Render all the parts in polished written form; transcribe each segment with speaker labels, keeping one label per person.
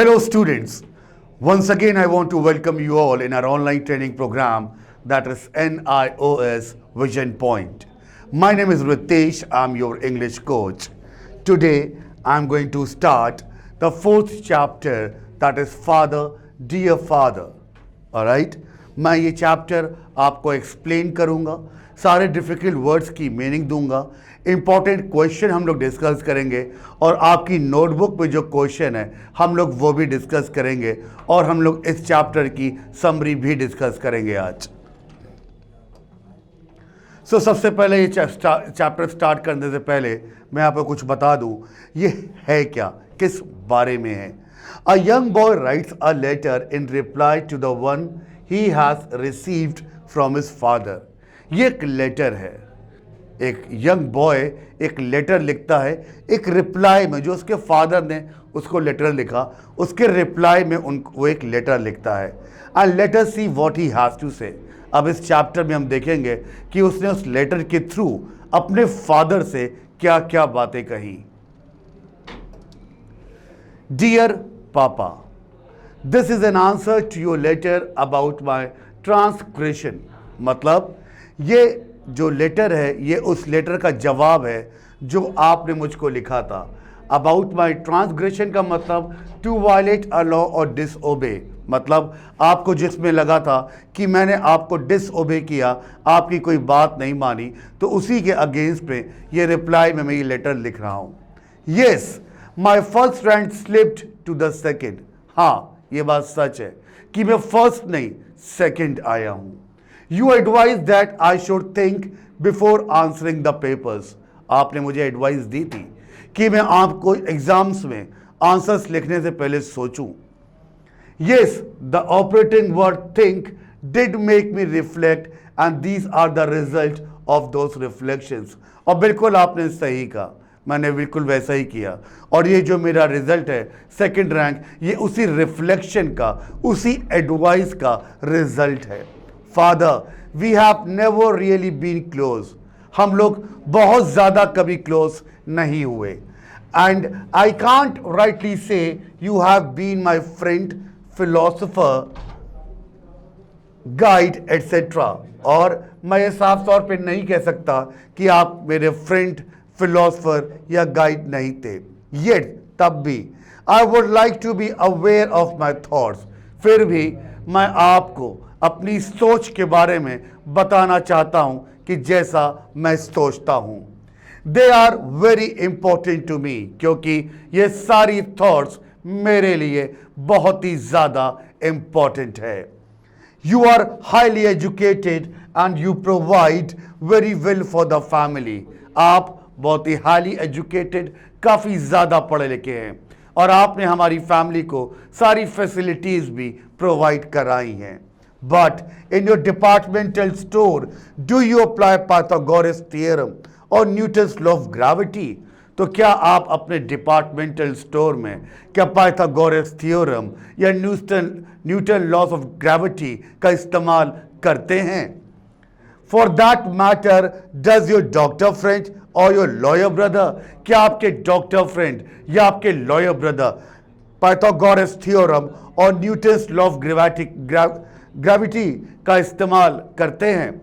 Speaker 1: Hello students, once again I want to welcome you all in our online training program that is NIOS Vision Point. My name is Ritesh, I'm your English coach. Today I'm going to start the fourth chapter that is Father, Dear Father. Alright, मैं ये chapter आपको explain करूँगा, सारे difficult words की meaning दूंगा, important question हम लोग discuss करेंगे और आपकी नोटबुक में जो क्वेश्चन है हम लोग वो भी डिस्कस करेंगे और हम लोग इस चैप्टर की समरी भी डिस्कस करेंगे आज। सबसे पहले ये चैप्टर स्टार्ट करने से पहले मैं आपको कुछ बता दूं, ये है क्या, किस बारे में है। A young boy writes a letter in reply to the one he has received from his father. ये एक लेटर है, एक यंग बॉय एक लेटर लिखता है, एक रिप्लाई में जो उसके फादर ने उसको लेटर लिखा, उसके रिप्लाई में वो एक लेटर लिखता है। And let us see what he has to say. अब इस चैप्टर में हम देखेंगे कि उसने उस लेटर के थ्रू अपने फादर से क्या क्या बातें कही। Dear papa, this is an answer to your letter about my transgression. मतलब ये जो लेटर है ये उस लेटर का जवाब है जो आपने मुझको लिखा था। अबाउट माई ट्रांसग्रेशन का मतलब टू वायलेट अ लॉ और डिसओबे, मतलब आपको जिसमें लगा था कि मैंने आपको डिसओबे किया, आपकी कोई बात नहीं मानी, तो उसी के अगेंस्ट में ये रिप्लाई में मैं ये लेटर लिख रहा हूँ। Yes, my first rank slipped to the second. हाँ, ये बात सच है कि मैं फर्स्ट नहीं सेकेंड आया हूँ। You advised that I should think before answering the papers. आपने मुझे एडवाइस दी थी कि मैं आपको एग्जाम्स में आंसर्स लिखने से पहले सोचूं। Yes, the operating word think did make me reflect and these are the result of those reflections. और बिल्कुल आपने सही कहा, मैंने बिल्कुल वैसा ही किया और ये जो मेरा रिजल्ट है सेकंड रैंक, ये उसी रिफ्लेक्शन का, उसी एडवाइस का रिजल्ट है। Father, we have never really been close. हम लोग बहुत ज़्यादा कभी क्लोज नहीं हुए। And I can't rightly say you have been my friend, philosopher, guide, etc. और मैं ये साफ तौर पे नहीं कह सकता कि आप मेरे फ्रेंड, फिलोसफर या गाइड नहीं थे। Yet, तब भी I would like to be aware of my thoughts. फिर भी मैं आपको अपनी सोच के बारे में बताना चाहता हूं कि जैसा मैं सोचता हूं। They are very important to me, क्योंकि ये सारी थॉट्स मेरे लिए बहुत ही ज़्यादा इंपॉर्टेंट है। You are highly educated and you provide very well for the family. आप बहुत ही हाईली एजुकेटेड, काफ़ी ज़्यादा पढ़े लिखे हैं और आपने हमारी फैमिली को सारी फैसिलिटीज़ भी प्रोवाइड कराई हैं। But in your departmental store, do you apply Pythagoras theorem or Newton's law of gravity? तो क्या आप अपने डिपार्टमेंटल स्टोर में क्या पाइथागोरस थ्योरम या न्यूटन लॉज ऑफ ग्रेविटी का इस्तेमाल करते हैं? For that matter, does your doctor friend or your lawyer brother, क्या आपके डॉक्टर फ्रेंड या आपके लॉयर ब्रदर पाइथागोरस थ्योरम और न्यूटन्स लॉ ऑफ ग्रेविटी का इस्तेमाल करते हैं?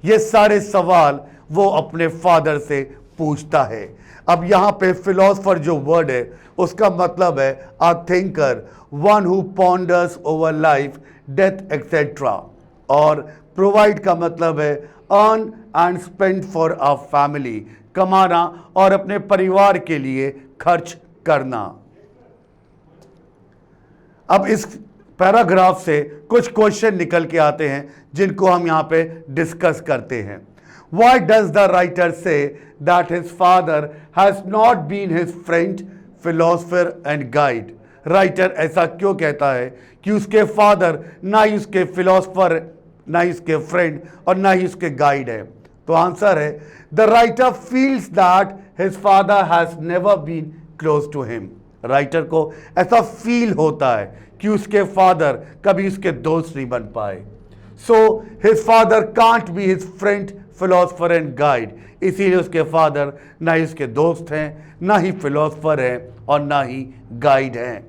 Speaker 1: ये सारे सवाल वो अपने फादर से पूछता है। अब यहाँ पे फिलोसफर जो वर्ड है उसका मतलब है अ thinker, one who ponders over life, death etcetera. और प्रोवाइड का मतलब है earn and spend for a family, कमाना और अपने परिवार के लिए खर्च करना। अब इस पैराग्राफ से कुछ क्वेश्चन निकल के आते हैं जिनको हम यहाँ पे डिस्कस करते हैं। Why does the writer say that his father has not been his friend, philosopher and guide? Writer ऐसा क्यों कहता है कि उसके फादर ना ही उसके फिलोसफर, ना ही उसके फ्रेंड और ना ही उसके गाइड है? तो आंसर है the writer feels that his father has never been close to him. Writer को ऐसा फील होता है कि उसके फादर कभी उसके दोस्त नहीं बन पाए। So his father can't be his friend, philosopher and guide. इसीलिए उसके फादर ना ही उसके दोस्त हैं, ना ही फिलोसफर हैं और ना ही गाइड हैं।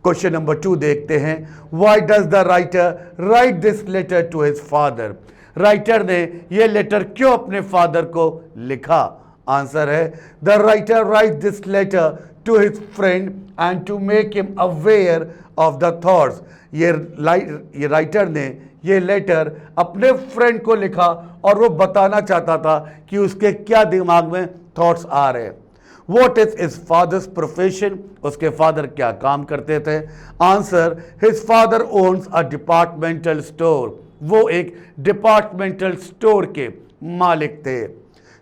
Speaker 1: क्वेश्चन नंबर 2 देखते हैं, why does the writer write this letter to his father? Writer ने यह लेटर क्यों अपने फादर को लिखा? आंसर है, the writer write this letter to his friend and to make him aware of the thoughts. ये राइटर ने ये लेटर अपने फ्रेंड को लिखा और वो बताना चाहता था कि उसके क्या दिमाग में थॉट्स आ रहे हैं। What is his father's profession? उसके फादर क्या काम करते थे? Answer, his father owns a departmental store. वो एक डिपार्टमेंटल स्टोर के मालिक थे।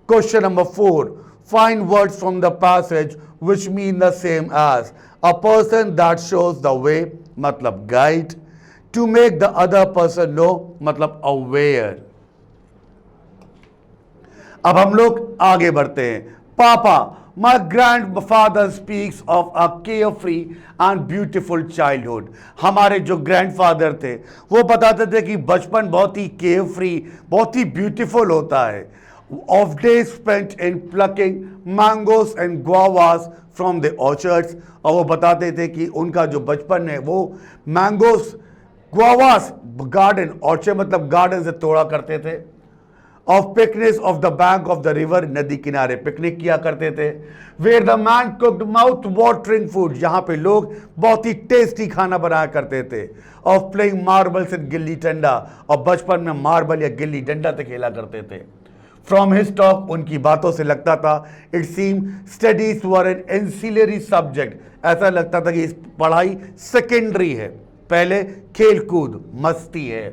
Speaker 1: Question number 4, find words from the passage which mean the same as a person that shows the way मतलब guide, to make the other person know मतलब aware। अब हम लोग आगे बढ़ते हैं। पापा, my grandfather speaks of a carefree and beautiful childhood। हमारे जो ग्रैंडफादर थे वो बताते थे कि बचपन बहुत ही केयरफ्री, बहुत ही ब्यूटीफुल होता है। Of days spent in plucking mangoes and guavas from the orchards। और वो बताते थे कि उनका जो बचपन है वो मैंगोस, गुआवास, गार्डन, ऑर्चर्ड मतलब गार्डन से तोड़ा करते थे। Of picnics of the bank of the river, नदी किनारे पिकनिक किया करते थे। Where the man cooked mouth watering food, जहां पे लोग बहुत ही टेस्टी खाना बनाया करते थे। Of playing marbles and gilli danda, और बचपन में मार्बल या गिल्ली डंडा से खेला करते थे। फ्रॉम हिज टॉक, उनकी बातों से लगता था, it seem studies were N ancillary subject, ऐसा लगता था कि इस पढ़ाई सेकेंडरी है, पहले खेल कूद मस्ती है।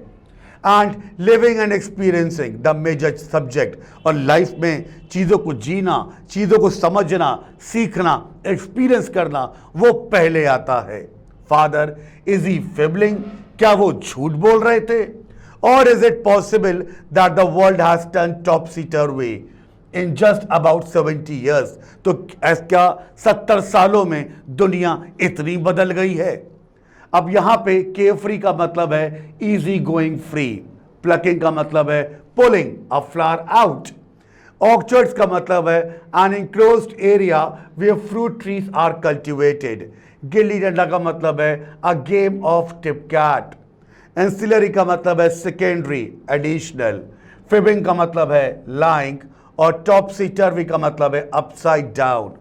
Speaker 1: And living and experiencing the major subject, और लाइफ में चीज़ों को जीना, चीज़ों को समझना, सीखना, एक्सपीरियंस करना वो पहले आता है। फादर, इज ही फिबलिंग, क्या वो झूठ बोल रहे थे? और is it possible that the world has turn topsy turvy in just about 70 years? तो क्या 70 सालों में दुनिया इतनी बदल गई है? अब यहां पे केयरफ्री का मतलब है इजी गोइंग फ्री, प्लकिंग का मतलब है pulling a flower out, orchards का मतलब है an enclosed area where fruit trees are cultivated, gilli danda का मतलब है a game of tip cat, ancillary का मतलब है सेकेंडरी, एडिशनल, फिबिंग का मतलब है लाइंग, और टॉपसी टर्वी का मतलब है अपसाइड डाउन।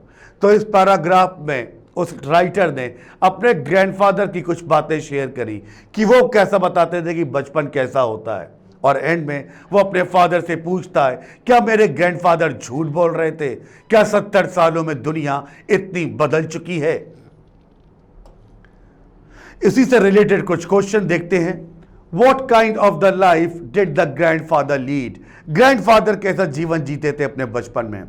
Speaker 1: तो इस पैराग्राफ में उस राइटर ने अपने ग्रैंडफादर की कुछ बातें शेयर करी कि वो कैसा बताते थे कि बचपन कैसा होता है, और एंड में वो अपने फादर से पूछता है, क्या मेरे ग्रैंडफादर झूठ बोल रहे थे? क्या 70 सालों में दुनिया इतनी बदल चुकी है? इसी से रिलेटेड कुछ क्वेश्चन देखते हैं। What kind of the life did the grandfather lead? Grandfather कैसा जीवन जीते थे अपने बचपन में?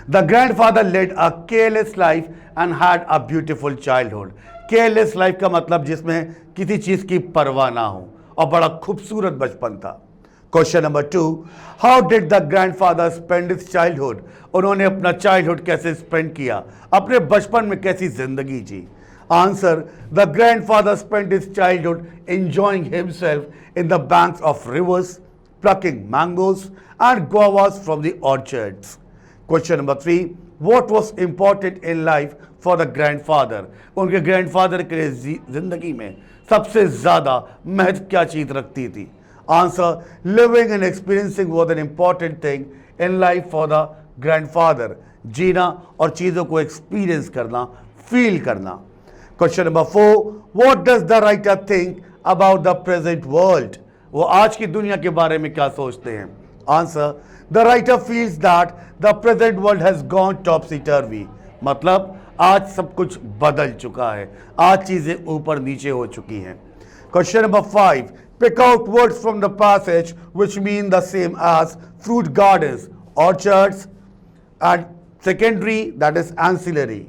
Speaker 1: The grandfather led a careless life and had a beautiful childhood. Careless life का मतलब जिसमें किसी चीज की परवाह ना हो, और बड़ा खूबसूरत बचपन था। Question number 2, how did the grandfather spend his childhood? उन्होंने अपना चाइल्डहुड कैसे स्पेंड किया, अपने बचपन में कैसी जिंदगी जी? Answer, the grandfather spend his childhood enjoying himself in the banks of rivers, plucking mangoes and guavas from the orchards. Question number 3, what was important in life for the grandfather? उनके grandfather के लिए जिंदगी में सबसे ज्यादा महत्व क्या चीज रखती थी? Answer, living and experiencing was an important thing in life for the grandfather. जीना और चीजों को एक्सपीरियंस करना, फील करना। Question number 4, what does the writer think about the present world? वो आज की दुनिया के बारे में क्या सोचते हैं? Answer, the writer feels that the present world has gone topsy turvy, मतलब आज सब कुछ बदल चुका है, आज चीजें ऊपर नीचे हो चुकी हैं। Question number 5, pick out words from the passage which mean the same as fruit gardens, orchards and secondary that is ancillary.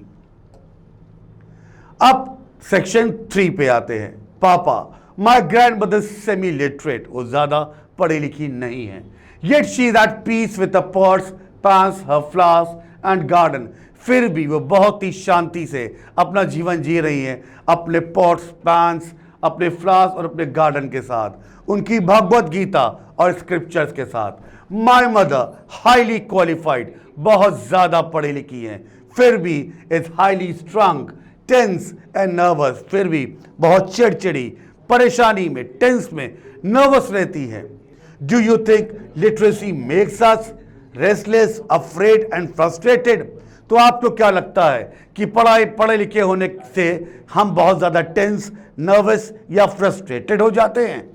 Speaker 1: अब सेक्शन 3 पे आते हैं। पापा, my grandmother semi literate, वो ज्यादा पढ़ी लिखी नहीं है, yet she is at peace with the pots, pans, her flowers and garden, फिर भी वो बहुत ही शांति से अपना जीवन जी रही हैं अपने पॉट्स, पैंस, अपने फ्लावर्स और अपने गार्डन के साथ, उनकी भगवत गीता और स्क्रिप्चर्स के साथ। माई मदर हाईली क्वालिफाइड, बहुत ज्यादा पढ़ी लिखी हैं, फिर भी is highly strong, tense and nervous, फिर भी बहुत चिड़चिड़ी, परेशानी में, टेंस में, नर्वस रहती हैं। Do you think literacy makes us restless, afraid and frustrated? तो आपको क्या लगता है कि पढ़े लिखे होने से हम बहुत ज्यादा टेंस, नर्वस या फ्रस्ट्रेटेड हो जाते हैं?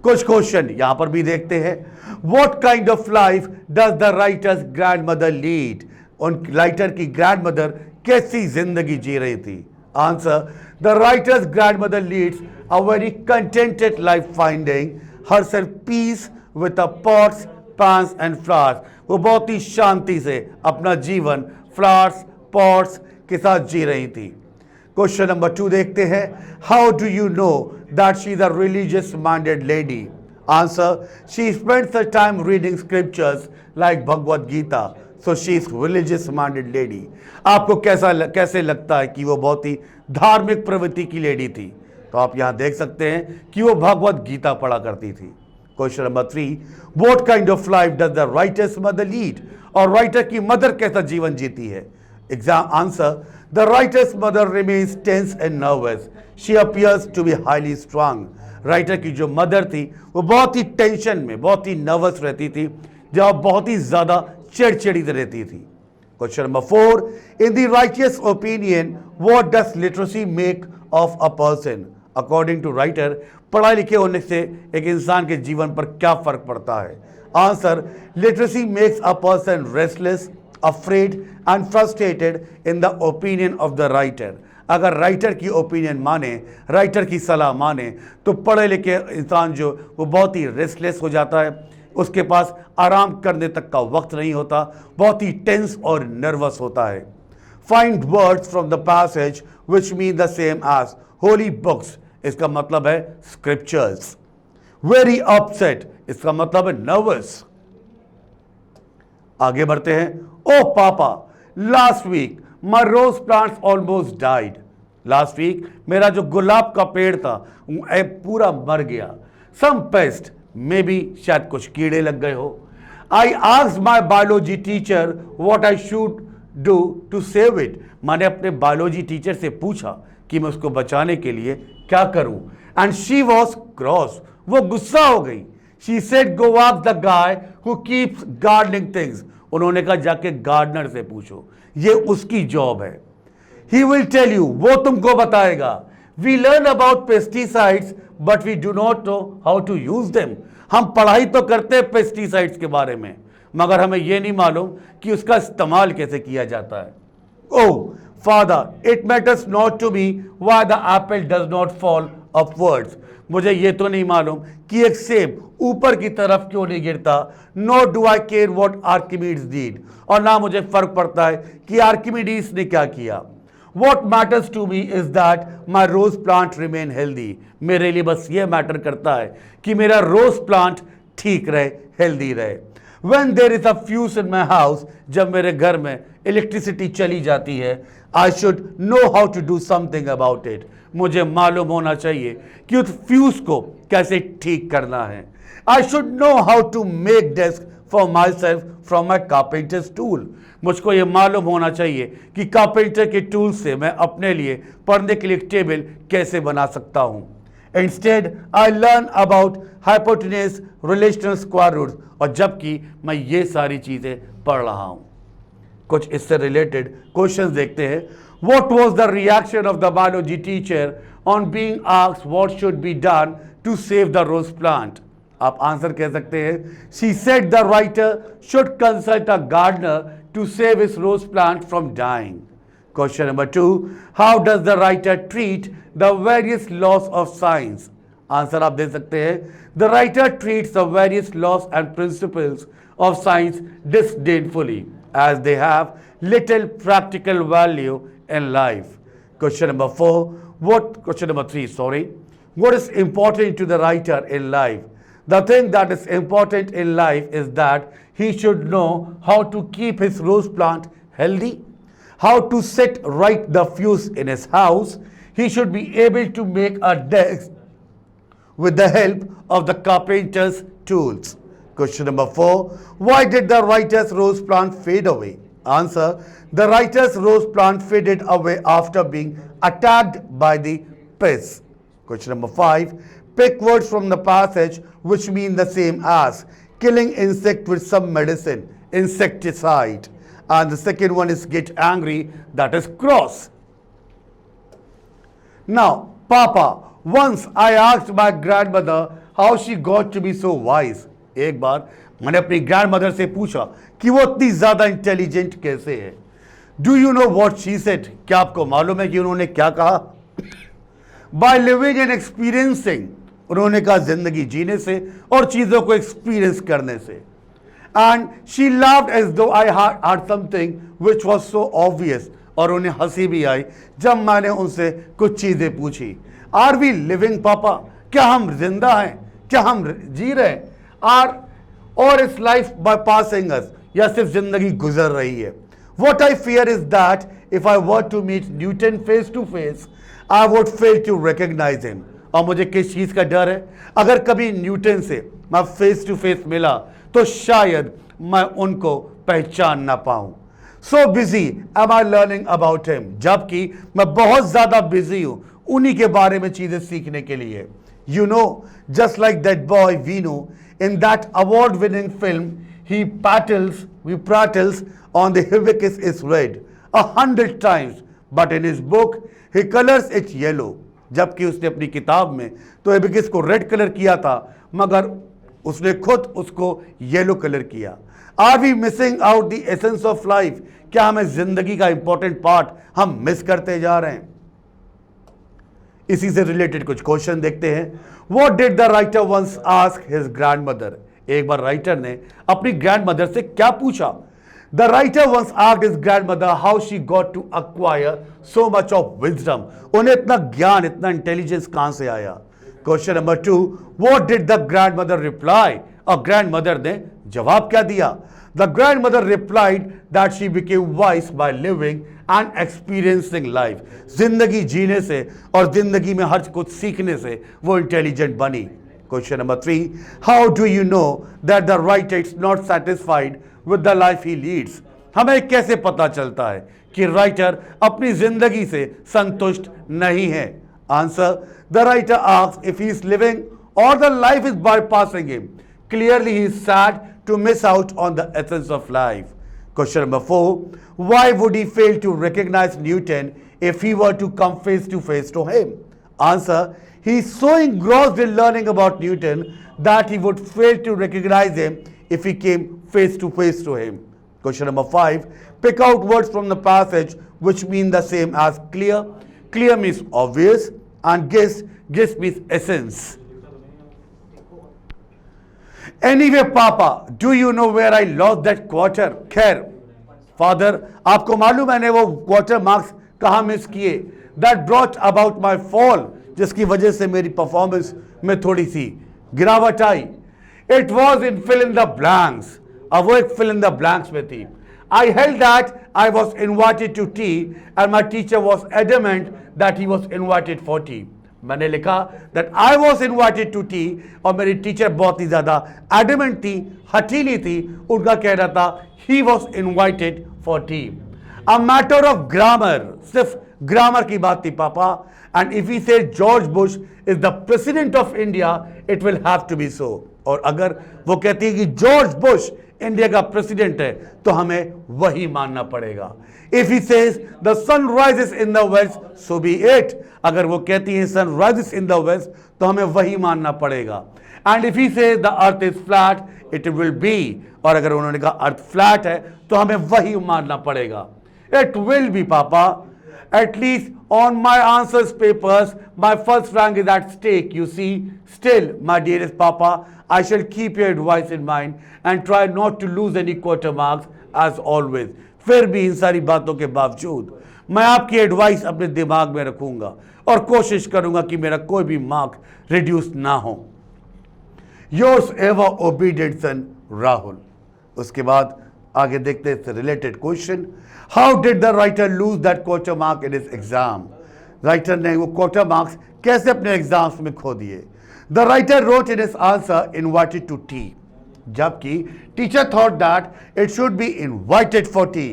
Speaker 1: कुछ क्वेश्चन यहां पर भी देखते हैं। What kind of life does the writers grand mother lead? उन राइटर की ग्रैंड मदर कैसी जिंदगी जी रही थी? Answer, the writers grand mother leads a very contented life, finding herself peace with the pots, pans and flowers. वो बहुत ही शांति से अपना जीवन फ्लावर्स, पॉट्स के साथ जी रही थी। क्वेश्चन नंबर 2 देखते हैं। How do you know that she is a religious minded lady? Answer, she spends the time reading scriptures like Bhagavad Gita, so she is religious minded lady. आपको कैसे लगता है कि वो बहुत ही धार्मिक प्रवृत्ति की लेडी थी? तो आप यहां देख सकते हैं कि वो भगवद गीता पढ़ा करती थी। Question number 3, what kind of life does the writer's mother lead? और राइटर की मदर कैसा जीवन जीती है? Exam answer, the writer's mother remains tense and nervous, she appears to be highly strong. Writer की जो मदर थी वो बहुत ही टेंशन में, बहुत ही नर्वस रहती थी, जब बहुत ही ज्यादा चिड़चिड़ी रहती थी। Question number 4, in the writer's opinion what does literacy make of a person? According to writer, पढ़ाई लिखे होने से एक इंसान के जीवन पर क्या फर्क पड़ता है? Answer, literacy makes a person restless, afraid and frustrated in the opinion of the writer. अगर राइटर की ओपिनियन माने, राइटर की सलाह माने, तो पढ़े लिखे इंसान जो वो बहुत ही रेस्टलेस हो जाता है, उसके पास आराम करने तक का वक्त नहीं होता, बहुत ही टेंस और नर्वस होता है। Find words from the passage which mean the same as holy books, इसका मतलब है स्क्रिप्चर्स। वेरी अपसेट, इसका मतलब है नर्वस। आगे बढ़ते हैं। Oh papa, last week my rose plants almost died. Last week मेरा जो गुलाब का पेड़ था वो पूरा मर गया। सम पेस्ट, मे बी शायद कुछ कीड़े लग गए हो। I asked my biology teacher what I should do to save it. मैंने अपने बायोलॉजी टीचर से पूछा कि मैं उसको बचाने के लिए क्या करूं। एंड शी वॉज क्रॉस, वो गुस्सा हो गई। She said go ask the guy who keeps gardening things. उन्होंने कहा जाके गार्डनर से पूछो, ये उसकी जॉब है। ही विल टेल यू, वो तुमको बताएगा। We learn about pesticides but we do not know how to use them. हम पढ़ाई तो करते हैं पेस्टिसाइड्स के बारे में, मगर हमें यह नहीं मालूम कि उसका इस्तेमाल कैसे किया जाता है। Oh father, it matters not to me why the apple does not fall upwards. मुझे ये तो नहीं मालूम कि एक सेब ऊपर की तरफ क्यों नहीं गिरता। Nor do I care what Archimedes did, और ना मुझे फर्क पड़ता है कि आर्किमिडीज ने क्या किया। What matters to me is that my rose plant remain healthy. मेरे लिए बस ये मैटर करता है कि मेरा रोज प्लांट ठीक रहे, हेल्दी रहे। When there is a fuse in my house, जब मेरे घर में इलेक्ट्रिसिटी चली जाती है, I should know how to do something about it. मुझे मालूम होना चाहिए कि उस फ्यूज को कैसे ठीक करना है। I should know how to make desk for myself from my carpenter's tool. मुझको ये मालूम होना चाहिए कि कारपेंटर के टूल से मैं अपने लिए पढ़ने के लिए एक टेबल कैसे बना सकता हूँ। Instead I learn about hypotenuse, relational square roots, और जबकि मैं ये सारी चीज़ें पढ़ रहा हूँ। कुछ इससे रिलेटेड क्वेश्चंस देखते हैं। What was the reaction of the biology teacher on being asked what should be done to save the rose plant? आप आंसर कह सकते हैं, she said the writer should consult a gardener to save his rose plant from dying. Question number 2, how does the writer treat the various laws of science? Answer आप दे सकते हैं, the writer treats the various laws and principles of science disdainfully as they have little practical value in life. Question number 3, what is important to the writer in life? The thing that is important in life is that he should know how to keep his rose plant healthy, how to set right the fuse in his house. He should be able to make a desk with the help of the carpenter's tools. Question number 4, why did the writer's rose plant fade away? Answer: the writer's rose plant faded away after being attacked by the pests. Question number 5. Pick words from the passage which mean the same as killing insect with some medicine, insecticide. And the second one is get angry, that is cross. Now, Papa, once I asked my grandmother how she got to be so wise. एक बार मैंने अपनी grandmother से पूछा कि वो इतनी ज्यादा intelligent कैसे है. Do you know what she said? क्या आपको मालूम है कि उन्होंने क्या कहा? By living and experiencing. उन्होंने कहा जिंदगी जीने से और चीजों को एक्सपीरियंस करने से. एंड शी लाफ्ड एज दो I had something which was so obvious. और उन्हें हंसी भी आई जब मैंने उनसे कुछ चीजें पूछी. आर वी लिविंग पापा? क्या हम जिंदा हैं? क्या हम जी रहे हैं? आर और इस लाइफ बाय पासिंग अस, या सिर्फ जिंदगी गुजर रही है? What I fear is that if I were to meet Newton face to face I would fail to recognise him. और मुझे किस चीज का डर है? अगर कभी न्यूटन से मैं फेस टू फेस मिला तो शायद मैं उनको पहचान ना पाऊं. So busy am I learning about him. जबकि मैं बहुत ज्यादा बिजी हूं उन्हीं के बारे में चीजें सीखने के लिए. You know, just like that boy Vinu in that award-winning film, he prattles on the hibiscus is red 100 times, but in his book he colors it yellow. जबकि उसने अपनी किताब में तो हिबिस्कस को रेड कलर किया था, मगर उसने खुद उसको येलो कलर किया. Are we missing out the essence of life? क्या हमें जिंदगी का इंपॉर्टेंट पार्ट हम मिस करते जा रहे हैं? इसी से रिलेटेड कुछ क्वेश्चन देखते हैं. What did the writer once ask his grandmother? एक बार राइटर ने अपनी ग्रैंडमदर से क्या पूछा? The writer once asked his grandmother how she got to acquire so much of wisdom. उन्हें इतना ज्ञान, इतना इंटेलिजेंस कहां से आया? Question number 2. What did the grandmother reply? और ग्रैंडमदर ने जवाब क्या दिया? The grandmother replied that she became wise by living and experiencing life. जिंदगी जीने से और जिंदगी में हर कुछ सीखने से वो इंटेलिजेंट बनी. Question number 3. How do you know that the writer is not satisfied with the life he leads? हमें कैसे पता चलता है कि राइटर अपनी जिंदगी से संतुष्ट नहीं है? Answer: the writer asks if he is living or the life is bypassing him. Clearly he is sad to miss out on the essence of life. Question number 4. Why would he fail to recognize Newton if he were to come face to face to him? Answer: he is so engrossed in learning about Newton that he would fail to recognize him if he came face to face to him. Question number 5. Pick out words from the passage which mean the same as clear. Clear means obvious and guess means essence. Anyway, Papa, do you know where I lost that quarter? खैर, Father, आपको मालूम मैंने वो quarter marks कहाँ miss किए? That brought about my fall, जिसकी वजह से मेरी परफॉर्मेंस में थोड़ी सी गिरावट आई. It was in fill in the blanks. अब वो एक fill in the blanks में थी. I held that I was invited to tea and my teacher was adamant that he was invited for tea. मैंने लिखा that I was invited to tea और मेरी teacher बहुत ही ज्यादा adamant थी, हठीली थी. उनका कहना था he was invited for tea. A matter of grammar, सिर्फ ग्रामर की बात थी पापा. And if we say George Bush is the president of India, it will have to be so. और अगर वो कहती है कि जॉर्ज बुश इंडिया का प्रेसिडेंट है तो हमें वही मानना पड़ेगा. If he says the sun rises in the west, so be it. अगर वो कहती है sun rises in the west तो हमें वही मानना पड़ेगा. And if he says the earth is flat, it will be. और अगर उन्होंने कहा अर्थ फ्लैट है तो हमें वही मानना पड़ेगा. It will be, Papa. At least on my answers papers, my first rank is at stake, you see. Still, my dearest Papa, I shall keep your advice in mind and try not to lose any quarter marks as always. फिर भी इन सारी बातों के बावजूद मैं आपकी advice अपने दिमाग में रखूंगा और कोशिश करूंगा कि मेरा कोई भी मार्क रिड्यूस ना हो. योर्स एवर ओबीडिएंट सन राहुल. उसके बाद आगे देखते हैं इससे related question. How did the writer lose that quarter mark in his exam? Writer ने वो क्वार्टर मार्क्स कैसे अपने एग्जाम्स में खो दिए? The writer wrote in his answer invited to tea. जबकि teacher thought that it should be invited for tea.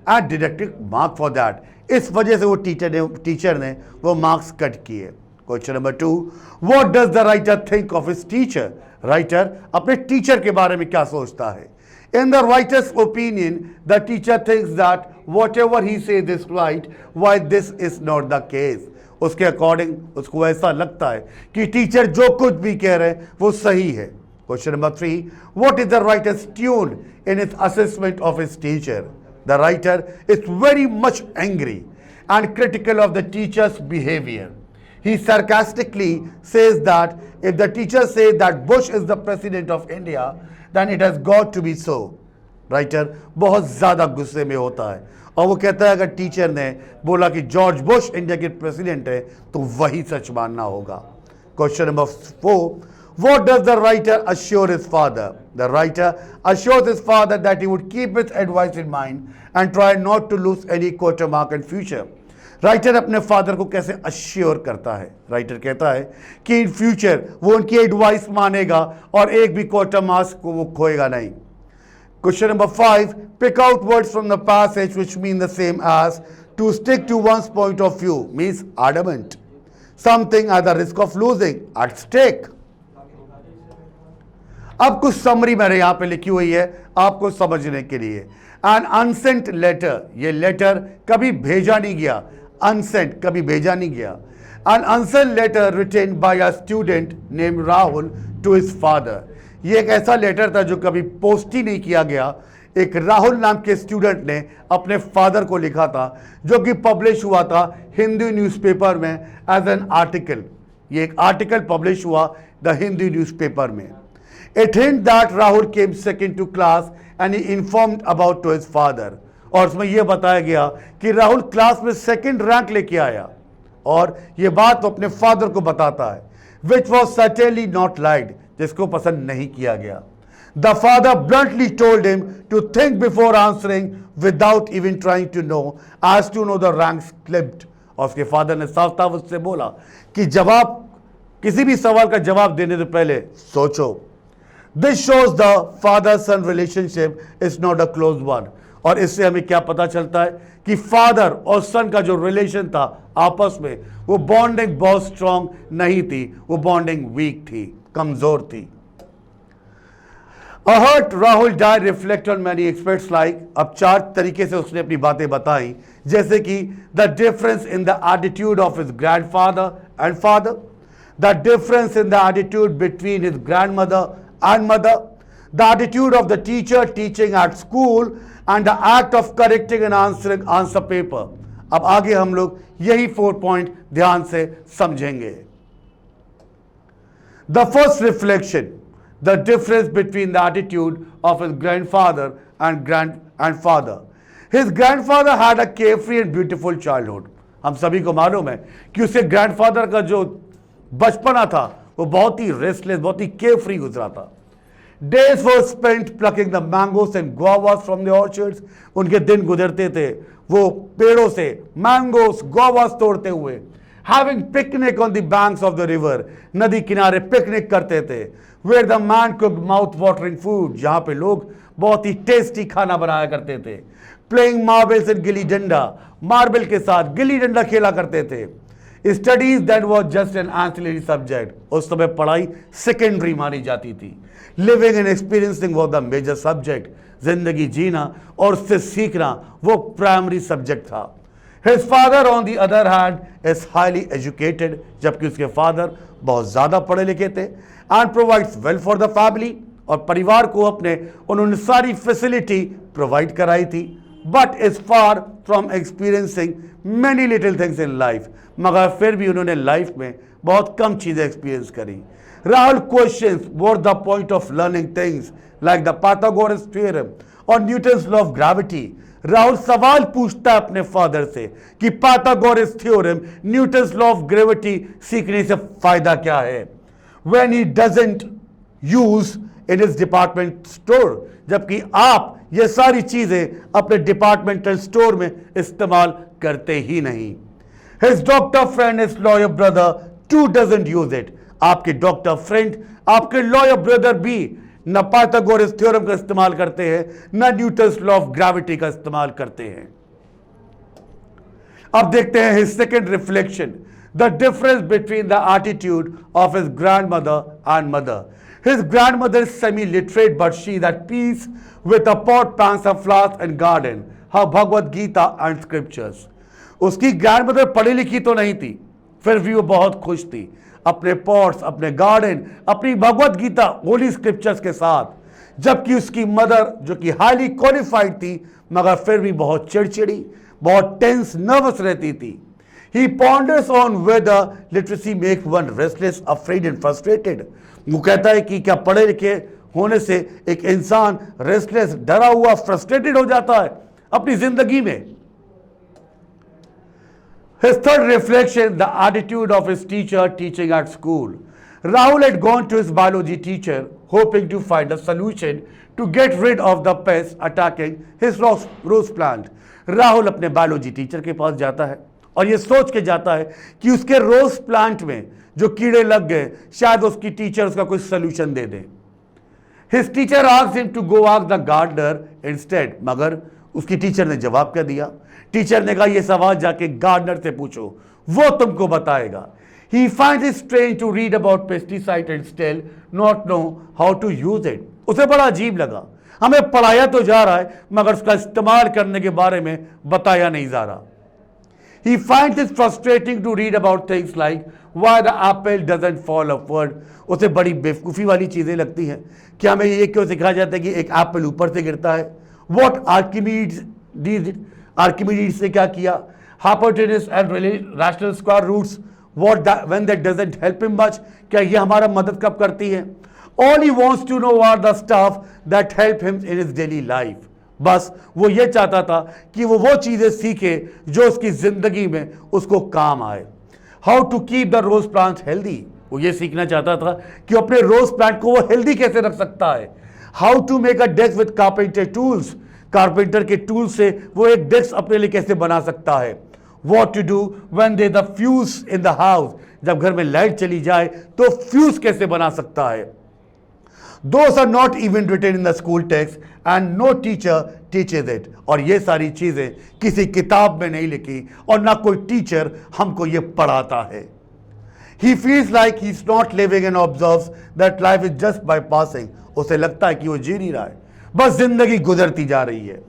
Speaker 1: And deducted mark for that. इस वजह से वो टीचर ने वो मार्क्स कट किए। Question number 2, what does the writer think of his teacher? Writer अपने teacher के बारे में क्या सोचता है? In the writer's opinion, the teacher thinks that whatever he says is right, while this is not the case. उसके according उसको ऐसा लगता है कि टीचर जो कुछ भी कह रहे हैं वो सही है। Question number 3, what is the writer's tune in his assessment of his teacher? The writer is very much angry and critical of the teacher's behavior. He sarcastically says that if the teacher says that Bush is the president of India, then it has got to be so. Writer बहुत ज़्यादा गुस्से में होता है और वो कहता है अगर टीचर ने बोला कि जॉर्ज बुश इंडिया के प्रेसिडेंट है तो वही सच मानना होगा। Question number 4, what does the writer assure his father? The writer assures his father that he would keep his advice in mind and try not to lose any quota mark in future. Writer अपने father को कैसे assure करता है? Writer कहता है कि in future वो उनकी एडवाइस मानेगा और एक भी क्वार्टर मार्क्स को वो खोएगा नहीं। Question number 5, pick out words from the passage which mean the same as to stick to one's point of view means adamant, something at the risk of losing, at stake. अब कुछ summary मैंने यहां पे लिखी हुई है आपको समझने के लिए। एन अनसेंट लेटर, ये लेटर कभी भेजा नहीं गया, अनसेंट कभी भेजा नहीं गया। An unsent letter written by a student name Rahul to his father, ये एक ऐसा लेटर था जो कभी पोस्ट ही नहीं किया गया। एक राहुल नाम के स्टूडेंट ने अपने फादर को लिखा था जो कि पब्लिश हुआ था हिंदू न्यूज़पेपर में एज एन आर्टिकल। ये एक आर्टिकल पब्लिश हुआ द हिंदू न्यूज़पेपर में। It hint that Rahul came second to class and he informed about to his father. और उसमें यह बताया गया कि राहुल क्लास में सेकंड रैंक लेके आया और ये बात तो अपने फादर को बताता है, which was certainly not liked, जिसको पसंद नहीं किया गया। The father bluntly told him to think before answering without even trying to know as to know the ranks clipped. और उसके फादर ने साफ साफ उससे बोला कि जवाब किसी भी सवाल का जवाब देने से पहले सोचो। This shows the father-son relationship is not a close one. और इससे हमें क्या पता चलता है कि फादर और सन का जो रिलेशन था आपस में, वो बॉन्डिंग बहुत स्ट्रांग नहीं थी, वो बॉन्डिंग वीक थी, कमजोर थी। A hurt Rahul died reflect on many aspects like, अब 4 तरीके से उसने अपनी बातें बताई, जैसे कि the difference in the attitude of his grandfather and father, the difference in the attitude between his grandmother and mother, the attitude of the teacher teaching at school and the act of correcting and answering answer paper. अब आगे हम लोग यही 4 point ध्यान से समझेंगे। The first reflection, the difference between the attitude of his grandfather and father. His grandfather had a carefree and beautiful childhood. हम सभी को मालूम है कि उसके ग्रैंडफादर का जो बचपना था वो बहुत ही रेस्टलेस, बहुत ही केयरफ्री गुजरा था। Days were spent plucking the mangoes and guavas from the orchards. उनके दिन गुजरते थे वो पेड़ों से मैंगोस गुआवास तोड़ते हुए। Having picnic on the banks of the river, नदी किनारे पिकनिक करते थे। Where the man cooked mouth-watering food, जहाँ पे लोग बहुत ही टेस्टी खाना बनाया करते थे। Playing marbles and gilli danda, marble के साथ गिल्ली डंडा खेला करते थे। Studies that was just an ancillary subject, उस समय पढ़ाई सेकेंडरी मानी जाती थी। Living and experiencing was the major subject, जिंदगी जीना और उससे सीखना वो प्राइमरी सब्जेक्ट था। His father on the other hand is highly educated, जबकि उसके फादर बहुत ज़्यादा पढ़े लिखे थे, and provides well for the family, और परिवार को अपने उन्होंने सारी फैसिलिटी प्रोवाइड कराई थी, but is far from experiencing many little things in life, मगर फिर भी उन्होंने लाइफ में बहुत कम चीज़ें एक्सपीरियंस करी। Rahul questions what the point of learning things like the Pythagoras theorem or Newton's law of gravity. Rahul सवाल पूछता है अपने फादर से कि Pythagoras theorem, Newton's law of gravity सीखने से फायदा क्या है। When he doesn't use in his department store, जबकि आप ये सारी चीजें अपने डिपार्टमेंटल स्टोर में इस्तेमाल करते ही नहीं। His doctor friend, his lawyer brother too doesn't use it. आपके डॉक्टर फ्रेंड, आपके लॉयर ब्रदर भी न पाइथागोरस थ्योरम का इस्तेमाल करते हैं, न न्यूटन्स लॉ ऑफ ग्रेविटी का इस्तेमाल करते हैं। अब देखते हैं his second reflection, the difference between the attitude of his grandmother and mother. His grandmother is semi-literate, but she is at peace with a pot, plants of flowers and garden, her Bhagavad Gita and scriptures. उसकी grandmother पढ़ी लिखी तो नहीं थी, फिर भी वो बहुत खुश थी अपने पॉट्स, अपने गार्डन, अपनी भगवत गीता, होली स्क्रिप्चर्स के साथ। जबकि उसकी मदर, जो कि हाईली क्वालिफाइड थी, मगर फिर भी बहुत चिड़चिड़ी, बहुत टेंस, नर्वस रहती थी। He ponders on whether literacy makes one restless, afraid and frustrated. वो कहता है कि क्या पढ़े लिखे होने से एक इंसान रेस्टलेस, डरा हुआ, फ्रस्ट्रेटेड हो जाता है अपनी जिंदगी में। His third reflection, the attitude of his teacher teaching at school. Rahul had gone to his biology teacher hoping to find a solution to get rid of the pests attacking his rose plant. Rahul अपने biology teacher के पास जाता है और ये सोच के जाता है कि उसके रोज प्लांट में जो कीड़े लग गए, शायद उसकी टीचर उसका कोई solution they they. His teacher asked him to go ask the gardener instead, मगर उसकी टीचर ने जवाब क्या दिया? टीचर ने कहा ये सवाल जाके गार्डनर से पूछो, वो तुमको बताएगा। He finds it strange to read about pesticide and still not know how to use it. उसे बड़ा अजीब लगा, हमें पढ़ाया तो जा रहा है मगर उसका इस्तेमाल करने के बारे में बताया नहीं जा रहा। He finds it frustrating to read about things like why the apple doesn't fall upward. उसे बड़ी बेवकूफ़ी वाली चीज़ें लगती हैं कि हमें ये क्यों सिखाया जाता है कि एक एप्पल ऊपर से गिरता है। What Archimedes ने क्या किया? Hypotenuse and rational square roots. When that doesn't help him much. क्या ये हमारा मदद कब करती है? All he wants to know are the stuff that help him in his daily life. बस वो ये चाहता था कि वो चीजें सीखे जो उसकी जिंदगी में उसको काम आए। How to keep the rose plant healthy, वो ये सीखना चाहता था कि अपने रोज प्लांट को वो हेल्दी कैसे रख सकता है। How to make a desk with carpenter tools, carpenter के टूल से वो एक डेस्क अपने लिए कैसे बना सकता है। What to do when there is a fuse in the house, जब घर में लाइट चली जाए तो फ्यूज कैसे बना सकता है। Those are not even written in the school text and no teacher teaches it. और ये सारी चीजें किसी किताब में नहीं लिखी और ना कोई टीचर हमको ये पढ़ाता है। He feels like he's not living and observes that life is just by passing. उसे लगता है कि वो जी नहीं रहा है, बस जिंदगी गुजरती जा रही है।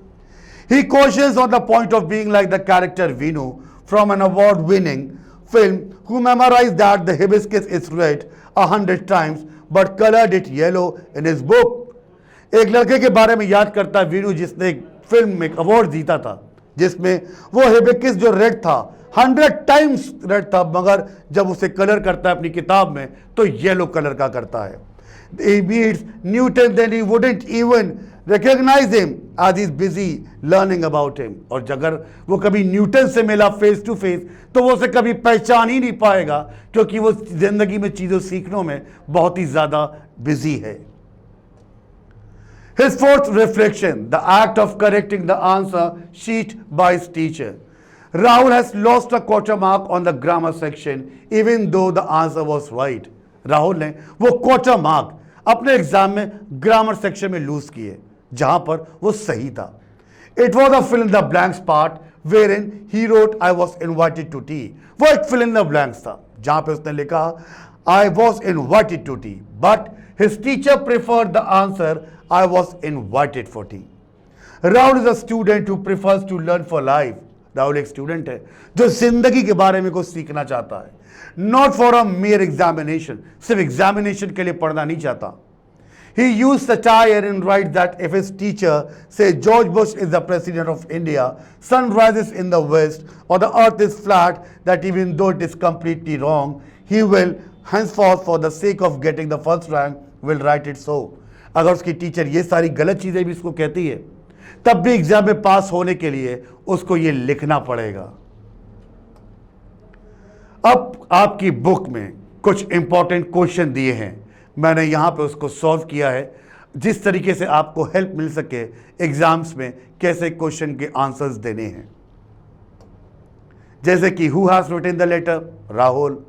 Speaker 1: He cautions on the point of being like the character Vinu from an award-winning film who memorized that the hibiscus is red 100 times but colored it yellow in his book. एक लड़के के बारे में याद करता है वीनू, जिसने एक फिल्म में अवार्ड जीता था जिसमें वो हिबिस्कस जो रेड था 100 टाइम्स रेड था, मगर जब उसे कलर करता है अपनी किताब में तो येलो कलर का करता है। He meets Newton, then he wouldn't even recognize him as he's busy learning about him. और अगर वो कभी न्यूटन से मिला फेस टू फेस तो वो उसे कभी पहचान ही नहीं पाएगा, क्योंकि वो जिंदगी में चीज़ों सीखने में बहुत ही ज़्यादा बिजी है। His fourth reflection, the act of correcting the answer sheet by his teacher. Rahul has lost a quarter mark on the grammar section even though the answer was right. Rahul ने वो क्वार्टर मार्क अपने exam में grammar section में lose किए जहां पर वो सही था। It was a fill in the blanks part where in he wrote I was invited to tea. वो एक फिल इन द ब्लैंक्स था जहां पे उसने लिखा I was invited to tea, but his teacher preferred the answer I was invited for tea. Rahul is a student who prefers to learn for life. Rahul एक student है जो जिंदगी के बारे में कुछ सीखना चाहता है, not for a mayor examination, सिर्फ एग्जामिनेशन के लिए पढ़ना नहीं चाहता। He used satire and writes that if his teacher says George Bush is the president of India, sun rises in the west, or the earth is flat, that even though it is completely wrong, he will henceforth for the sake of getting the first rank will write it so. अगर उसकी teacher ये सारी गलत चीज़ें भी उसको कहती है तब भी एग्जाम में पास होने के लिए उसको ये लिखना पड़ेगा। अब आपकी बुक में कुछ इंपॉर्टेंट क्वेश्चन दिए हैं, मैंने यहाँ पे उसको सॉल्व किया है जिस तरीके से आपको हेल्प मिल सके एग्जाम्स में कैसे क्वेश्चन के आंसर्स देने हैं। जैसे कि who has written the letter, Rahul.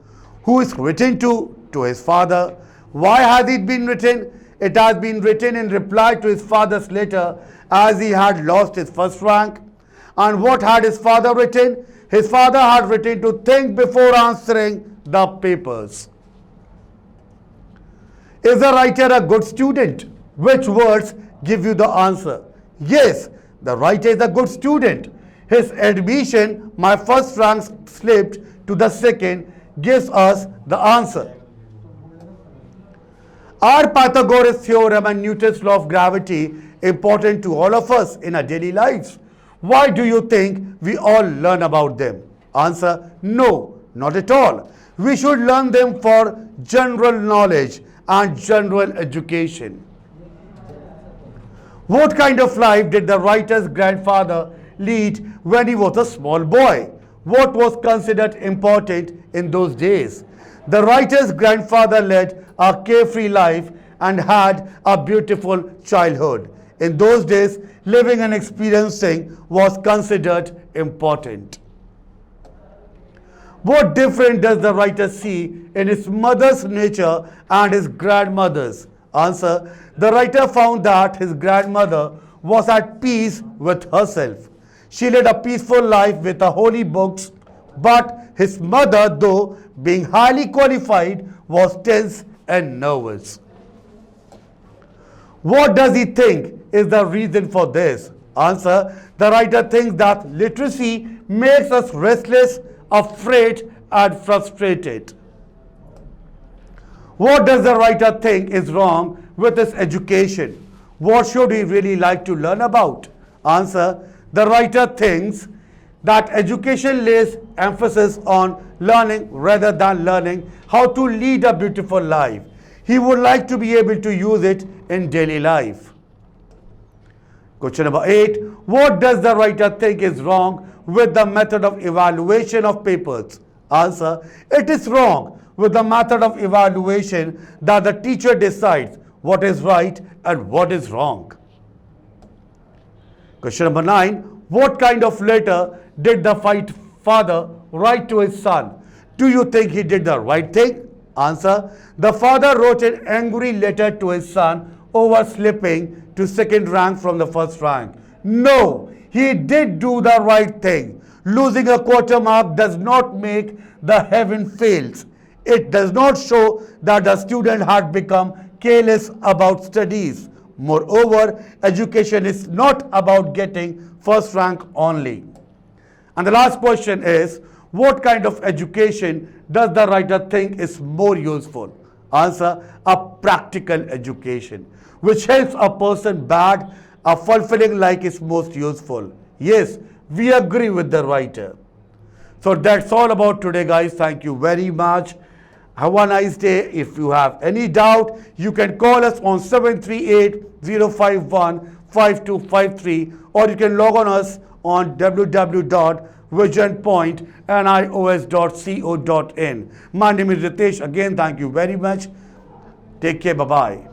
Speaker 1: Who is written to his father, why has it been written, It has been written in reply to his father's letter as he had lost his first rank. And what had his father written? His father had written to think before answering the papers. Is the writer a good student? Which words give you the answer? Yes, the writer is a good student. His admission, my first rank slipped to the second, gives us the answer. Are Pythagoras' theorem and Newton's law of gravity important to all of us in our daily lives? Why do you think we all learn about them? Answer: no, not at all. We should learn them for general knowledge and general education. What kind of life did the writer's grandfather lead when he was a small boy? What was considered important in those days? The writer's grandfather led a carefree life and had a beautiful childhood. In those days, living and experiencing was considered important. What difference does the writer see in his mother's nature and his grandmother's? Answer: the writer found that his grandmother was at peace with herself. She led a peaceful life with the holy books, but his mother, though being highly qualified, was tense and nervous. What does he think is the reason for this? Answer: the writer thinks that literacy makes us restless, afraid, and frustrated. What does the writer think is wrong with his education? What should he really like to learn about? Answer: the writer thinks that education lays emphasis on learning rather than learning how to lead a beautiful life. He would like to be able to use it in daily life. Question number 8. What does the writer think is wrong with the method of evaluation of papers? Answer: it is wrong with the method of evaluation that the teacher decides what is right and what is wrong. Question number 9. What kind of letter did the father write to his son? Do you think he did the right thing? Answer: the father wrote an angry letter to his son over slipping to second rank from the first rank. No, he did do the right thing. Losing a quarter mark does not make the heaven fails. It does not show that the student had become careless about studies. Moreover, education is not about getting first rank only. And the last question is, what kind of education does the writer think is more useful? Answer: a practical education, which helps a person bad, a fulfilling life is most useful. Yes, we agree with the writer. So that's all about today, guys. Thank you very much. Have a nice day. If you have any doubt, you can call us on 738-051-5253, or you can log on us on www.visionpointnios.co.in. My name is Ritesh. Again, thank you very much. Take care. Bye-bye.